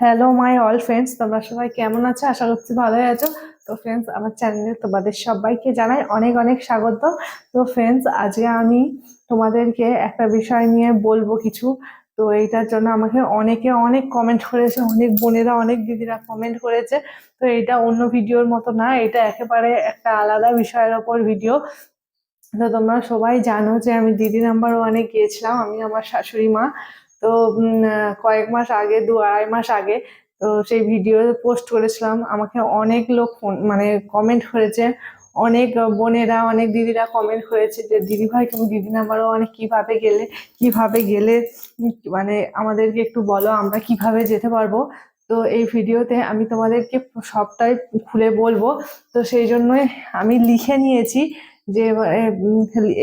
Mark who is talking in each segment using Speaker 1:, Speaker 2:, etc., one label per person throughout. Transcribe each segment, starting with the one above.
Speaker 1: Hello my all friends, তোমরা সবাই কেমন আছো? আশা করছি ভালোই আছো। তো ফ্রেন্ডস, আমার চ্যানেলে তোমাদের সবাইকে জানাই অনেক অনেক স্বাগত। তো ফ্রেন্ডস, আজকে আমি তোমাদেরকে একটা বিষয় নিয়ে বলবো কিছু। তো এইটার জন্য আমাকে অনেকে অনেক কমেন্ট করেছে, অনেক বোনেরা অনেক দিদিরা কমেন্ট করেছে। তো এটা অন্য ভিডিওর মতো না, এটা একেবারে একটা আলাদা বিষয়ের ওপর ভিডিও। তো তোমরা সবাই জানো যে আমি দিদি নাম্বার ওয়ানে গিয়েছিলাম, আমি আমার শাশুড়ি মা। তো কয়েক মাস আগে, 2-2.5 মাস আগে। তো সেই ভিডিও পোস্ট করেছিলাম, আমাকে অনেক লোক মানে কমেন্ট করেছে। অনেক বোনেরা অনেক দিদিরা কমেন্ট করেছে যে দিদি ভাই তুমি দিদি নাম্বার ওয়ানে কিভাবে গেলে, কিভাবে গেলে, মানে আমাদেরকে একটু বলো আমরা কিভাবে যেতে পারবো। তো এই ভিডিওতে আমি তোমাদেরকে সবটাই খুলে বলবো। তো সেই জন্যই আমি লিখে নিয়েছি যে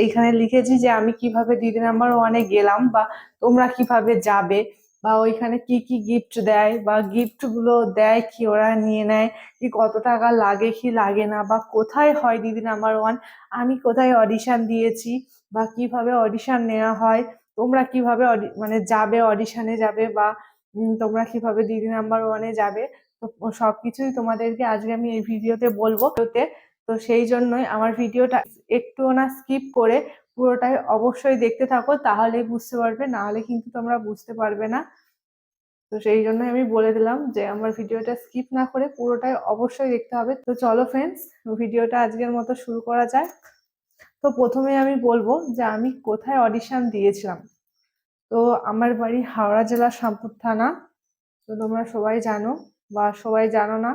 Speaker 1: এইখানে লিখেছি যে আমি কিভাবে দিদি নাম্বার ওয়ানে গেলাম, বা তোমরা কিভাবে যাবে, বা ওইখানে কি কি গিফট দেয়, বা গিফট গুলো দেয় কি ওরা নিয়ে নেয়, কি কত টাকা লাগে কি লাগে না, বা কোথায় হয় দিদি নাম্বার ওয়ান, আমি কোথায় অডিশন দিয়েছি, বা কিভাবে অডিশন নেওয়া হয়, তোমরা কিভাবে মানে যাবে, অডিশনে যাবে, বা তোমরা কিভাবে দিদি নাম্বার ওয়ানে যাবে। তো সবকিছুই তোমাদেরকে আজকে আমি এই ভিডিওতে বলবো। তো সেই জন্যই আমার ভিডিওটা একটুও না স্কিপ করে পুরোটাই অবশ্যই দেখতে থাকো, তাহলেই বুঝতে পারবে, না হলে কিন্তু তোমরা বুঝতে পারবে না। তো সেই জন্য আমি বলে দিলাম যে আমার ভিডিওটা স্কিপ না করে পুরোটাই অবশ্যই দেখতে হবে। তো চলো ফ্রেন্ডস, ভিডিওটা আজকের মতো শুরু করা যাক। তো প্রথমে আমি বলবো যে আমি কোথায় অডিশন দিয়েছিলাম। তো আমার বাড়ি হাওড়া জেলার শামপুর থানা। তো তোমরা সবাই জানো বা সবাই জানো না,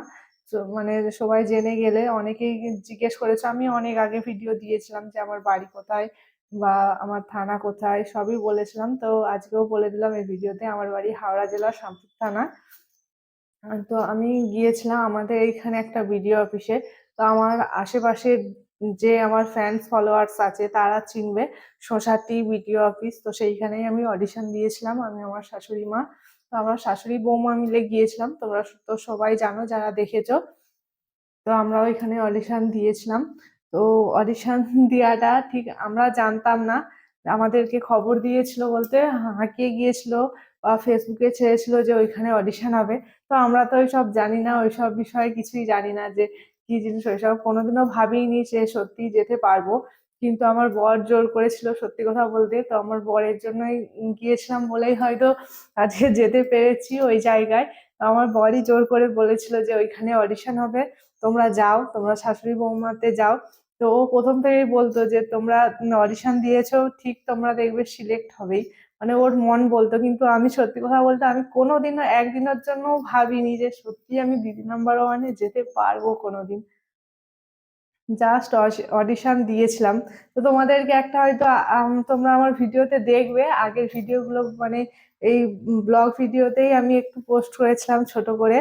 Speaker 1: তো মানে সবাই জেনে গেলে অনেকেই জিজ্ঞেস করেছে, আমি অনেক আগে ভিডিও দিয়েছিলাম যে আমার বাড়ি কোথায় বা আমার থানা কোথায়, সবই বলেছিলাম। তো আজকেও বলে দিলাম এই ভিডিওতে, আমার বাড়ি হাওড়া জেলার শামপুর থানা। তো আমি গিয়েছিলাম আমাদের এইখানে একটা বিডিও অফিসে। তো আমার আশেপাশে যে আমার ফ্যান্স ফলোয়ার্স আছে তারা চিনবে, সোসাইটি বিডিও অফিস। তো সেইখানেই আমি অডিশন দিয়েছিলাম, আমি আমার শাশুড়ি মা। তো আমরা শাশুড়ি বৌমা মিলে গিয়েছিলাম, তোমরা তো সবাই জানো যারা দেখেছো। তো আমরা ওইখানে অডিশন দিয়েছিলাম। তো অডিশন দেওয়াটা ঠিক আমরা জানতাম না, আমাদেরকে খবর দিয়েছিল বলতে হাঁকিয়ে গিয়েছিল বা ফেসবুকে ছেড়েছিল যে ওইখানে অডিশন হবে। তো আমরা তো ওইসব জানি না, ওইসব বিষয়ে কিছুই জানি না যে কি জিনিস, ওইসব কোনোদিনও ভাবিনি যে সত্যি যেতে পারবো। কিন্তু আমার বর জোর করেছিল, সত্যি কথা বলতে। তো আমার বরের জন্যই গিয়েছিলাম বলেই হয়তো আজকে যেতে পেরেছি ওই জায়গায়। তো আমার বরই জোর করে বলেছিল যে ওইখানে অডিশন হবে, তোমরা যাও, তোমরা শাশুড়ি বৌমাতে যাও। তো ও প্রথম থেকেই বলতো যে তোমরা অডিশন দিয়েছো ঠিক, তোমরা দেখবে সিলেক্ট হবেই, মানে ওর মন বলতো। কিন্তু আমি সত্যি কথা বলতে আমি কোনোদিনও একদিনের জন্য ভাবিনি যে সত্যি আমি দিদি নাম্বার ওয়ানে যেতে পারবো কোনোদিন। জাস্ট অডিশন দিয়েছিলাম। তো তোমাদেরকে একটা হয়তো তোমরা আমার ভিডিওতে দেখবে, আগের ভিডিওগুলো মানে এই ব্লগ ভিডিওতেই আমি একটু পোস্ট করেছিলাম ছোট করে,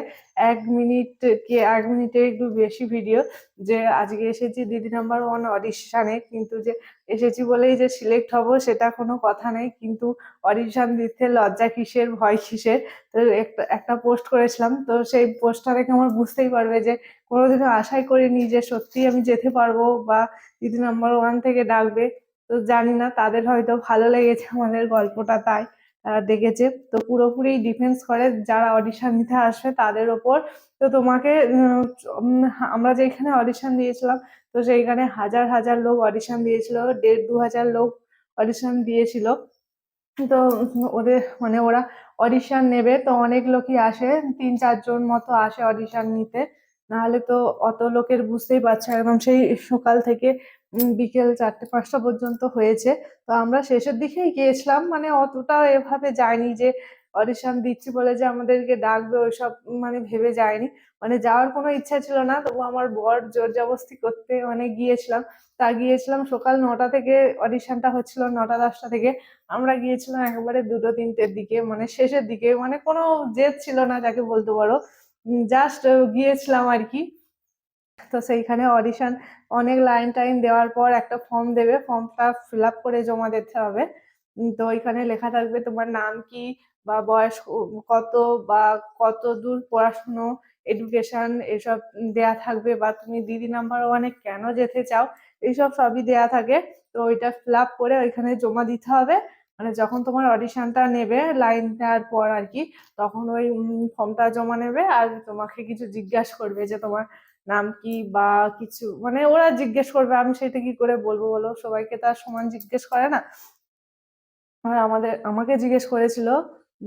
Speaker 1: 1 মিনিট কি 1 মিনিটের একটু বেশি ভিডিও, যে আজকে এসেছি দিদি নাম্বার ওয়ান অডিশনে, কিন্তু যে এসেছি বলেই যে সিলেক্ট হব সেটা কোনো কথা নেই। কিন্তু অডিশন দিতে লজ্জা কিসের, ভয় কিসের। তো একটা একটা পোস্ট করেছিলাম, তো সেই পোস্টটা দেখে আমার বুঝতেই পারবে যে কোনোদিনও আশাই করিনি যে সত্যি আমি যেতে পারবো বা দিদি নাম্বার ওয়ান থেকে ডাকবে। তো জানি না, তাদের হয়তো ভালো লেগেছে আমাদের গল্পটা, তাই তারা দেখেছে। তো পুরোপুরি ডিপেন্ডস করে যারা অডিশন নিতে আসবে তাদের ওপর। তো তোমাকে আমরা যেখানে অডিশন দিয়েছিলাম, তো সেইখানে হাজার হাজার লোক অডিশন দিয়েছিল, 1,500-2,000 লোক অডিশন দিয়েছিল। তো ওদের মানে ওরা অডিশন নেবে, তো অনেক লোকই আসে, 3-4 জন মতো আসে অডিশন নিতে। নাহলে তো অত লোকের বুঝতেই পারছো, একদম সেই সকাল থেকে বিকেল 4টে 5টা পর্যন্ত হয়েছে। তো আমরা শেষের দিকেই গিয়েছিলাম, মানে অতটাও এভাবে যায়নি যে অডিশন দিচ্ছি বলে যে আমাদেরকে ডাকবে ওইসব, মানে ভেবে যায়নি। মানে যাওয়ার কোনো ইচ্ছা ছিল না, তবু আমার বর জোর জবরদস্তি করতে মানে গিয়েছিলাম। তা গিয়েছিলাম সকাল 9টা থেকে, অডিশনটা হচ্ছিল 9টা 10টা থেকে। আমরা গিয়েছিলাম একেবারে 2টো 3টের দিকে, মানে শেষের দিকে, মানে কোনো জেদ ছিল না যাকে বলতে পারো, জাস্ট গিয়েছিলাম আর কি। তো সেইখানে অডিশন, অনেক লাইন টাইন দেওয়ার পর একটা ফর্ম দেবে, ফর্মটা ফিল আপ করে জমা দিতে হবে। তো ওইখানে লেখা থাকবে তোমার নাম কি, বা বয়স কত, বা কত দূর পড়াশুনো, এডুকেশন, এসব দেয়া থাকবে, বা তুমি দিদি নাম্বার ওয়ানে কেন যেতে চাও, এইসব সবই দেয়া থাকে। তো ওইটা ফিল আপ করে ওইখানে জমা দিতে হবে। মানে যখন তোমার অডিশনটা নেবে লাইন দেওয়ার পর আর কি, তখন ওই ফর্মটা জমা নেবে আর তোমাকে কিছু জিজ্ঞাসা করবে যে তোমার নাম কি বা কিছু, মানে ওরা জিজ্ঞেস করবে, আমি সেটা কি করে বলবো বলো, সবাইকে তো আর সমান জিজ্ঞেস করে না। আর আমাকে জিজ্ঞেস করেছিল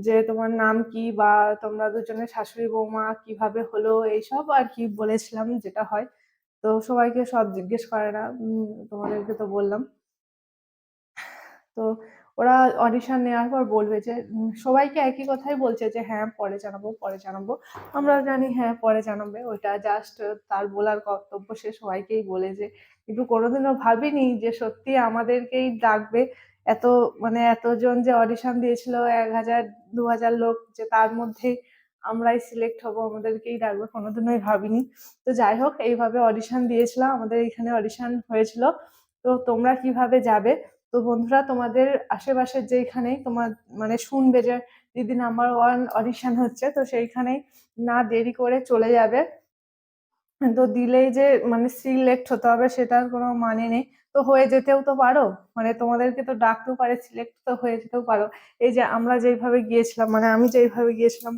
Speaker 1: যে তোমার নাম কি বা তোমরা দুজনে শাশুড়ি বৌমা কিভাবে হলো, এইসব আর কি বলেছিলাম যেটা হয়। তো সবাইকে সব জিজ্ঞেস করে না, তোমাদেরকে তো বললাম। তো ওরা অডিশন নেওয়ার পর বলবে যে সবাইকে একই কথাই বলছে যে হ্যাঁ পরে জানাবো পরে জানাবো। আমরা জানি হ্যাঁ পরে জানাবে, ওইটা জাস্ট তার বলার কর্তব্য, সে সবাইকেই বলে যে, কিন্তু কোনোদিনও ভাবিনি যে সত্যি আমাদেরকেই ডাকবে। এত মানে এতজন যে অডিশন দিয়েছিল, 1000 2000 লোক, যে তার মধ্যে আমরাই সিলেক্ট হব, আমাদেরকেই ডাকবে, কোনোদিনই ভাবিনি। তো যাই হোক, এইভাবে অডিশন দিয়েছিলাম, আমাদের এখানে অডিশন হয়েছিল। তো তোমরা কিভাবে যাবে? তো বন্ধুরা, তোমাদের আশেপাশের যেখানেই তোমার মানে শুনবে যে দিদি নাম্বার 1 অডিশন হচ্ছে, তো সেইখানেই না দেরি করে চলে যাবে। তো দিলেই যে মানে সিলেক্ট হতে হবে সেটার কোনো মানে নেই। তো হয়ে যেতেও তো পারো, মানে তোমাদেরকে তো ডাকতেও পারে, সিলেক্ট তো হয়ে যেতেও পারো। এই যে আমরা যেইভাবে গিয়েছিলাম, মানে আমি যেইভাবে গিয়েছিলাম,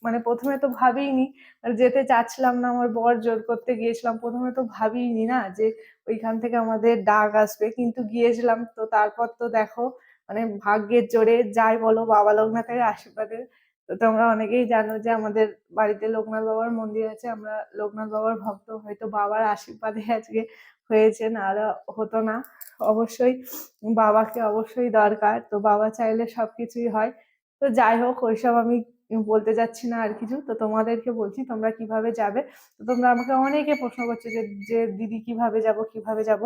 Speaker 1: মানে প্রথমে তো ভাবিনি, আর যেতে চাচ্ছিলাম না, আমার বর জোর করতে গিয়েছিলাম, প্রথমে তো ভাবিনি না যে ওইখান থেকে আমাদের ডাক আসবে, কিন্তু গিয়েছিলাম। তো তারপর তো দেখো, মানে ভাগ্যের জোরে যাই বলো, বাবা লোকনাথের আশীর্বাদে। তো তোমরা অনেকেই জানো যে আমাদের বাড়িতে লোকনাথ বাবার মন্দির আছে, আমরা লোকনাথ বাবার ভক্ত, হয়তো বাবার আশীর্বাদে আজকে হয়েছে, না হলে হতো না। অবশ্যই বাবাকে অবশ্যই দরকার, তো বাবা চাইলে সবকিছুই হয়। তো যাই হোক, ওইসব আমি বলতে যাচ্ছি না আর কিছু। তো তোমাদেরকে বলছি তোমরা কিভাবে যাবে। তো তোমরা আমাকে অনেকে প্রশ্ন করছো যে যে দিদি কিভাবে যাব কিভাবে যাব।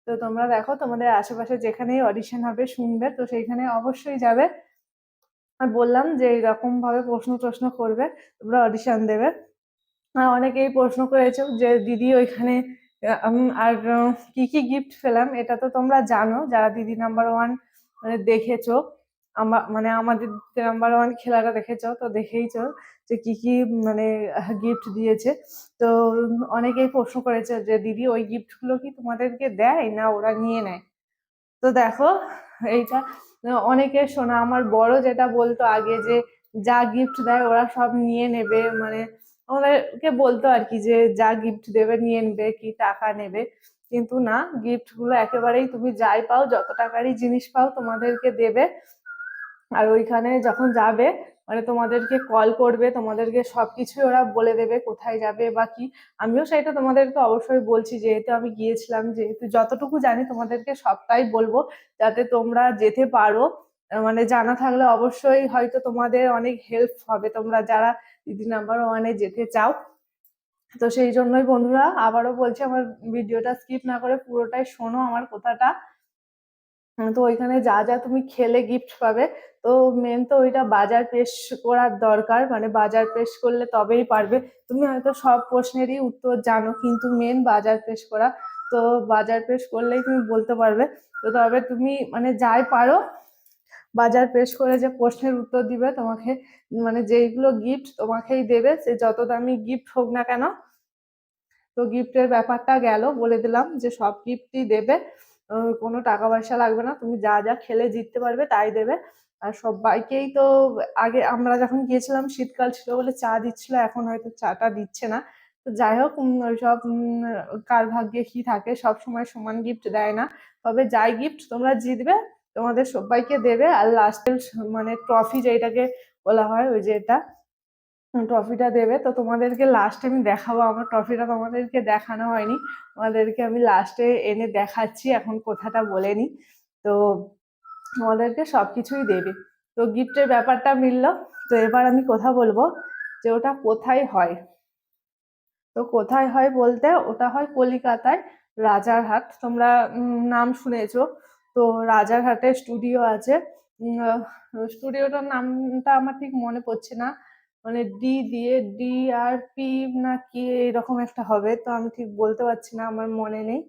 Speaker 1: তো তোমরা দেখো, তোমাদের আশেপাশে যেখানেই অডিশন হবে শুনবে, তো সেইখানে অবশ্যই যাবে। আর বললাম যে এরকম ভাবে প্রশ্ন টশ্ন করবে, তোমরা অডিশন দেবে। আর অনেকেই প্রশ্ন করেছো যে দিদি ওইখানে আর কি কি গিফট পেলাম, এটা তো তোমরা জানো যারা দিদি নাম্বার 1 মানে দেখেছো, মানে আমাদের নাম্বার 1 খেলাটা দেখেছো, তো দেখেইছো যে কি কি মানে গিফট দিয়েছে। তো অনেকেই প্রশ্ন করেছে যে দিদি ওই গিফট গুলো কি তোমাদেরকে দেয় না ওরা নিয়ে নেয়। তো দেখো, এইটা অনেকে শোনা, আমার বড় যেটা বলতো আগে যে যা গিফট দেয় ওরা সব নিয়ে নেবে, মানে ওদেরকে বলতো আর কি যে যা গিফট দেবে নিয়ে নেবে, কি টাকা নেবে। কিন্তু না, গিফট গুলো একেবারেই তুমি যাই পাও, যত টাকারই জিনিস পাও তোমাদেরকে দেবে। আর ওইখানে যখন যাবে, মানে তোমাদেরকে কল করবে, তোমাদেরকে সবকিছু ওরা বলে দেবে কোথায় যাবে বা কি। আমিও সেটা তোমাদেরকে অবশ্যই বলছি, যেহেতু আমি গিয়েছিলাম, যেহেতু যতটুকু জানি তোমাদেরকে সবটাই বলবো, যাতে তোমরা যেতে পারো। মানে জানা থাকলে অবশ্যই হয়তো তোমাদের অনেক হেল্প হবে, তোমরা যারা দিদি নাম্বার 1-এ যেতে চাও। তো সেই জন্যই বন্ধুরা, আবারও বলছি, আমার ভিডিওটা স্কিপ না করে পুরোটাই শোনো আমার কথাটা। তো ওইখানে যা যা তুমি খেলে গিফট পাবে, তো মেন তো ওইটা বাজার পেশ করার দরকার, মানে বাজার পেশ করলে তবেই পারবে। তুমি হয়তো সব প্রশ্নেরই উত্তর জানো, কিন্তু মেন বাজার পেশ করা। তো বাজার পেশ করলেই তুমি বলতে পারবে। তো তবে তুমি মানে যাই পারো, বাজার পেশ করে যে প্রশ্নের উত্তর দিবে তোমাকে, মানে যেইগুলো গিফট তোমাকেই দেবে, সে যত দামি গিফট হোক না কেন। তো গিফটের ব্যাপারটা গেল, বলে দিলাম যে সব গিফটই দেবে, কোনো টাকা পয়সা লাগবে না, তুমি যা যা খেলে জিততে পারবে তাই দেবে। আর সবাইকেই তো, আগে আমরা যখন গিয়েছিলাম শীতকাল ছিল বলে চা দিচ্ছিল, এখন হয়তো চাটা দিচ্ছে না। তো যাই হোক, ওইসব কার ভাগ্যে কি থাকে, সব সময় সমান গিফট দেয় না। তবে যাই গিফট তোমরা জিতবে তোমাদের সবাইকে দেবে। আর লাস্টের মানে ট্রফি যেটাকে বলা হয়, ওই যে এটা ট্রফিটা দেবে। তো তোমাদেরকে লাস্টে আমি দেখাবো, আমার ট্রফিটা তোমাদেরকে দেখানো হয়নি, তোমাদেরকে আমি লাস্টে এনে দেখাচ্ছি, এখন কথাটা বলে নি। তো তোমাদেরকে সবকিছুই দেবে। তো গিফটের ব্যাপারটা মিললো। তো এবার আমি কথা বলবো যে ওটা কোথায় হয়। তো কোথায় হয় বলতে, ওটা হয় কলিকাতায়, রাজারহাট। তোমরা নাম শুনেছো। তো রাজারহাটে স্টুডিও আছে। স্টুডিওটার নামটা আমার ঠিক মনে পড়ছে না, মানে ডি দিয়ে DRP না কি এরকম একটা হবে, তো আমি ঠিক বলতে পারছি না, আমার মনে নেই।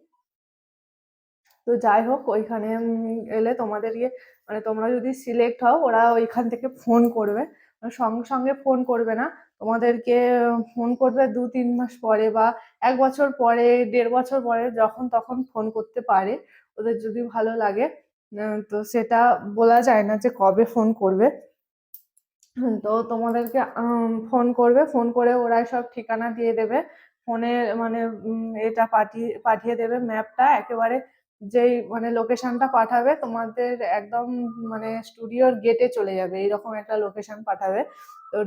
Speaker 1: তো যাই হোক, ওইখানে এলে তোমাদেরকে, মানে তোমরা যদি সিলেক্ট হও, ওরা ওইখান থেকে ফোন করবে, মানে সঙ্গে সঙ্গে ফোন করবে না, তোমাদেরকে ফোন করবে 2-3 মাস পরে বা 1 বছর পরে, 1.5 বছর পরে, যখন তখন ফোন করতে পারে ওদের যদি ভালো লাগে। তো সেটা বলা যায় না যে কবে ফোন করবে। তো তোমাদেরকে ফোন করবে, ফোন করে ওরাই সব ঠিকানা দিয়ে দেবে ফোনে, মানে এটা পাঠিয়ে পাঠিয়ে দেবে ম্যাপটা একেবারে, যেই মানে লোকেশনটা পাঠাবে তোমাদের একদম মানে স্টুডিওর গেটে চলে যাবে, এইরকম একটা লোকেশন পাঠাবে। তো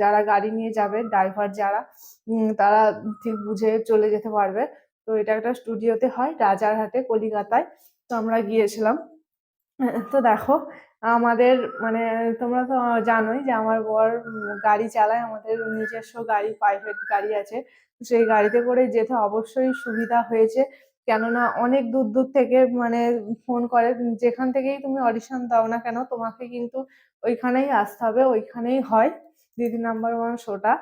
Speaker 1: যারা গাড়ি নিয়ে যাবে ড্রাইভার যারা, তারা ঠিক বুঝে চলে যেতে পারবে। তো এটা একটা স্টুডিওতে হয় রাজারহাটে কলিকাতায়। তো আমরা গিয়েছিলাম। তো দেখো আমাদের মানে তোমরা তো জানোই যে আমার বর গাড়ি চালায়, আমাদের নিজস্ব গাড়ি, প্রাইভেট গাড়ি আছে। সেই গাড়িতে করে যেতে অবশ্যই সুবিধা হয়েছে, কেননা অনেক দূর দূর থেকে মানে ফোন করে, যেখান থেকেই তুমি অডিশন দাও না কেন তোমাকে কিন্তু ওইখানেই আসতে হবে, ওইখানেই হয় দিদি নাম্বার ওয়ান শোটা।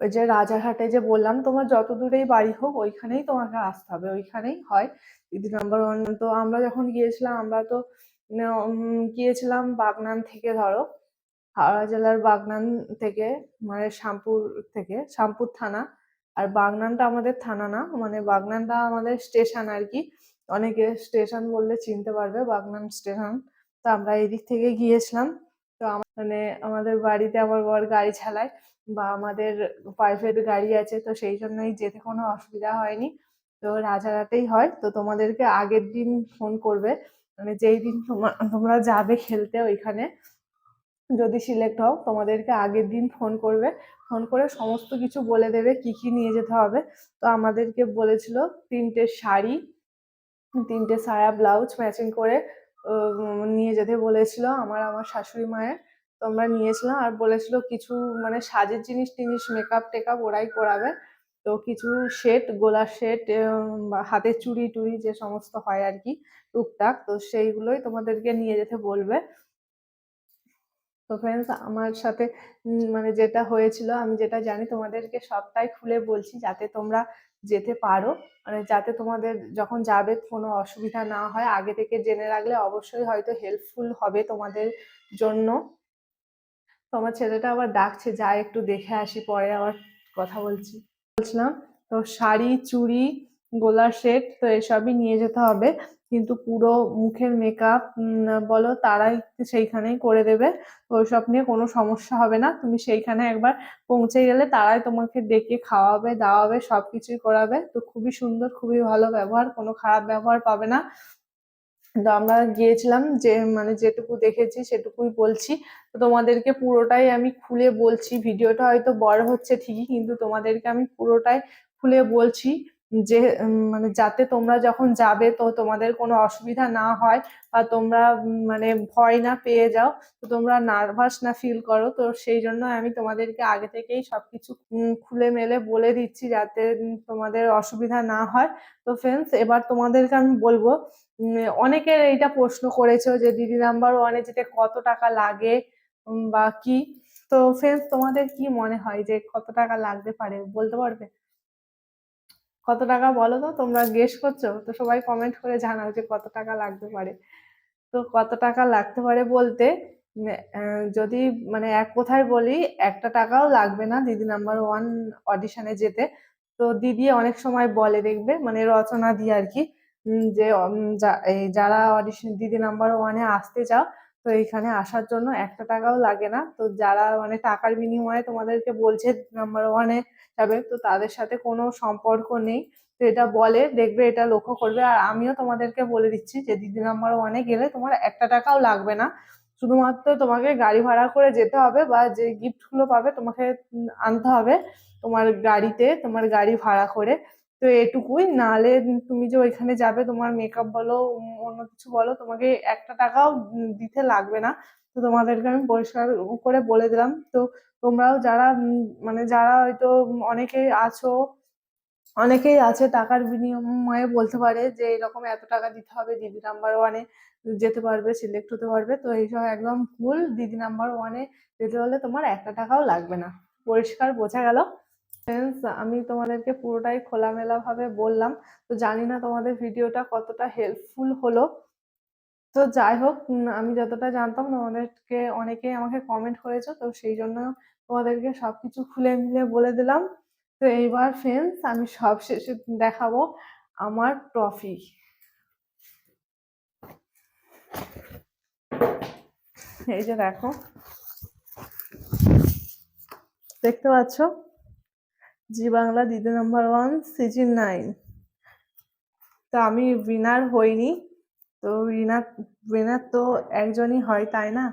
Speaker 1: ওই যে রাজারহাটে যে বললাম, তোমার যত দূরেই বাড়ি হোক ওইখানেই তোমাকে আসতে হবে, ওইখানেই হয় দিদি নাম্বার ওয়ান। তো আমরা যখন গিয়েছিলাম, আমরা তো গিয়েছিলাম বাগনান থেকে, ধরো হাওড়া জেলার বাগনান থেকে, মানে শ্যামপুর থেকে, শ্যামপুর থানা। আর বাগনানটা আমাদের থানা না, মানে বাগনানটা আমাদের স্টেশন আর কি। অনেকে স্টেশন বললে চিনতে পারবে, বাগনান স্টেশন। তো আমরা এদিক থেকে গিয়েছিলাম। তো মানে আমাদের বাড়িতে আমার বর গাড়ি চালায়, বা আমাদের প্রাইভেট গাড়ি আছে, তো সেই জন্যই যেতে কোনো অসুবিধা হয়নি। তো রাজারহাটেই হয়। তো তোমাদেরকে আগের দিন ফোন করবে, মানে যেই দিন তোমরা যাবে খেলতে ওইখানে, যদি সিলেক্ট হও তোমাদেরকে আগের দিন ফোন করবে, ফোন করে সমস্ত কিছু বলে দেবে কি কি নিয়ে যেতে হবে। তো আমাদেরকে বলেছিল 3টে শাড়ি, 3টে সায়া ব্লাউজ ম্যাচিং করে নিয়ে যেতে বলেছিল আমার আমার শাশুড়ি মায়ের। তো আমরা নিয়েছিলাম, আর বলেছিল কিছু মানে সাজের জিনিস টিনিস, মেকআপ টেকআপ ওরাই করাবে। তো কিছু সেট, গলার সেট, বা হাতের চুড়ি টুড়ি যে সমস্ত হয় আর কি টুকটাক, তো সেইগুলোই তোমাদেরকে নিয়ে যেতে বলবে। তো ফ্রেন্ডস আমার সাথে মানে যেটা হয়েছিল, আমি যেটা জানি তোমাদেরকে সবটাই খুলে বলছি, যাতে তোমরা যেতে পারো, মানে যাতে তোমাদের যখন যাবে কোনো অসুবিধা না হয়, আগে থেকে জেনে রাখলে অবশ্যই হয়তো হেল্পফুল হবে তোমাদের জন্য। তো আমার ছেলেটা আবার ডাকছে, যাই একটু দেখে আসি, পরে আবার কথা বলছি। বলছিলাম, তো শাড়ি, চুড়ি, গলার সেট, তো এসবই নিয়ে যেতে হবে। কিন্তু পুরো মুখের মেকআপ বলো তারাই সেইখানেই করে দেবে। তো ওইসব নিয়ে কোনো সমস্যা হবে না, তুমি সেইখানে একবার পৌঁছে গেলে তারাই তোমাকে ডেকে খাওয়াবে দাওয়াবে, সবকিছুই করাবে। তো খুবই সুন্দর, খুবই ভালো ব্যবহার, কোনো খারাপ ব্যবহার পাবে না। তো আমরা গিয়েছিলাম, যে মানে যেটুকু দেখেছি সেটুকুই বলছি। তো তোমাদেরকে পুরোটাই আমি খুলে বলছি, ভিডিওটা হয়তো বড় হচ্ছে ঠিকই, কিন্তু তোমাদেরকে আমি পুরোটাই খুলে বলছি, যে মানে যাতে তোমরা যখন যাবে তো তোমাদের কোনো অসুবিধা না হয়, বা তোমরা মানে ভয় না পেয়ে যাও, তো তোমরা নার্ভাস না ফিল করো। তো সেই জন্য আমি তোমাদেরকে আগে থেকেই সবকিছু খুলে মেলে বলে দিচ্ছি, যাতে তোমাদের অসুবিধা না হয়। তো ফ্রেন্ডস এবার তোমাদেরকে আমি বলবো, অনেকের এইটা প্রশ্ন করেছো যে দিদি নাম্বার ওয়ানে যেতে কত টাকা লাগে, বা কি। তো ফ্রেন্ডস তোমাদের কি মনে হয় যে কত টাকা লাগতে পারে, বলতে পারবে? কত টাকা বলো তো, তোমরা গেস করছো তো, সবাই কমেন্ট করে জানাও যে কত টাকা লাগতে পারে। তো কত টাকা লাগতে পারে বলতে, যদি মানে এক কথায় বলি, একটা টাকাও লাগবে না দিদি নাম্বার ওয়ান অডিশনে যেতে। তো দিদি অনেক সময় বলে, দেখবে মানে রচনা দিয়ে আর কি, যে এই যারা অডিশন দিদি নাম্বার ওয়ানে আসতে চাও, তো এইখানে আসার জন্য একটা টাকাও লাগে না। তো যারা মানে টাকার বিনিময়ে তোমাদেরকে বলছে নাম্বার ওয়ানে যাবে, তো তাদের সাথে কোনো সম্পর্ক নেই। তো এটা বলে, দেখবে এটা লক্ষ্য করবে। আর আমিও তোমাদেরকে বলে দিচ্ছি যে দিদি নাম্বার ওয়ানে গেলে তোমার একটা টাকাও লাগবে না, শুধুমাত্র তোমাকে গাড়ি ভাড়া করে যেতে হবে, বা যে গিফট গুলো পাবে তোমাকে আনতে হবে তোমার গাড়িতে, তোমার গাড়ি ভাড়া করে। তো এটুকুই, নাহলে তুমি যে ওইখানে যাবে, তোমার মেকআপ বলো অন্য কিছু বলো, তোমাকে একটা টাকাও দিতে লাগবে না। তো তোমাদেরকে আমি পরিষ্কার করে বলে দিলাম। তো তোমরাও যারা মানে যারা হয়তো অনেকেই আছো, অনেকেই আছে টাকার বিনিময়ে বলতে পারে যে এরকম এত টাকা দিতে হবে দিদি নাম্বার ওয়ানে যেতে পারবে, সিলেক্ট হতে পারবে। তো এইসব একদম ভুল, দিদি নাম্বার ওয়ানে যেতে হলে তোমার একটা টাকাও লাগবে না। পরিষ্কার বোঝা গেল? ফ্রেন্ডস আমি তোমাদেরকে পুরোটাই খোলামেলা ভাবে বললাম। তো জানি না তোমাদের ভিডিওটা কতটা হেল্পফুল হলো। তো যাই হোক, আমি যতটা জানতাম তোমাদেরকে অনেকেই আমাকে কমেন্ট করেছো, তো সেই জন্য তোমাদেরকে সবকিছু খুলে মিলে বলে দিলাম। তো এইবার ফ্রেন্ডস আমি সব শেষে দেখাবো আমার ট্রফি। এই যে দেখো, দেখতে পাচ্ছ, জি বাংলা দিদি নাম্বার 1 সিজন 9। তো আমি উইনার হইনি। তো উইনার উইনার তো একজনই হয়, তাই না?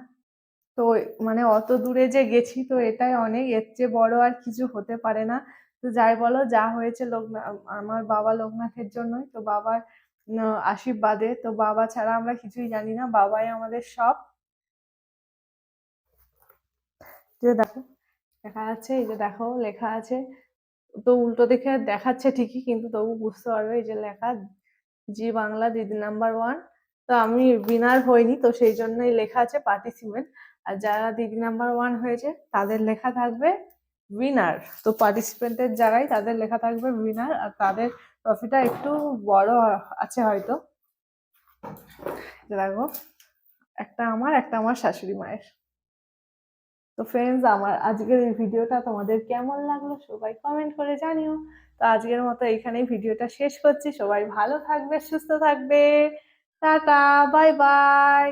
Speaker 1: তো মানে অত দূরে যে গেছি, তো এটাই অনেক, এর চেয়ে বড় আর কিছু হতে পারে না। তো যাই বলো, যা হয়েছে আমার বাবা লোকনাথের জন্যই। তো বাবার আশীর্বাদে, তো বাবা ছাড়া আমরা কিছুই জানি না, বাবাই আমাদের সব। যে দেখো, দেখা যাচ্ছে, এই যে দেখো লেখা আছে। তো উল্টো দেখে দেখাচ্ছে ঠিকই, কিন্তু তবু বুঝতে পারবে, এই যে লেখা জি বাংলা দিদি নাম্বার 1। তো আমি উইনার হইনি, তো সেই জন্যই লেখা আছে পার্টিসিপেন্ট। আর যারা দিদি নাম্বার 1 হয়েছে তাদের লেখা থাকবে উইনার। তো পার্টিসিপেন্টের জায়গায় তাদের লেখা থাকবে উইনার, আর তাদের ট্রফিটা একটু বড় আছে হয়তো। দেখো, একটা আমার, একটা আমার শাশুড়ি মায়ের। তো ফ্রেন্ডস, আমার আজকের এই ভিডিওটা তোমাদের কেমন লাগলো সবাই কমেন্ট করে জানিও। তো আজকের মতো এইখানেই ভিডিওটা শেষ করছি। সবাই ভালো থাকবে, সুস্থ থাকবে। Tata, bye bye.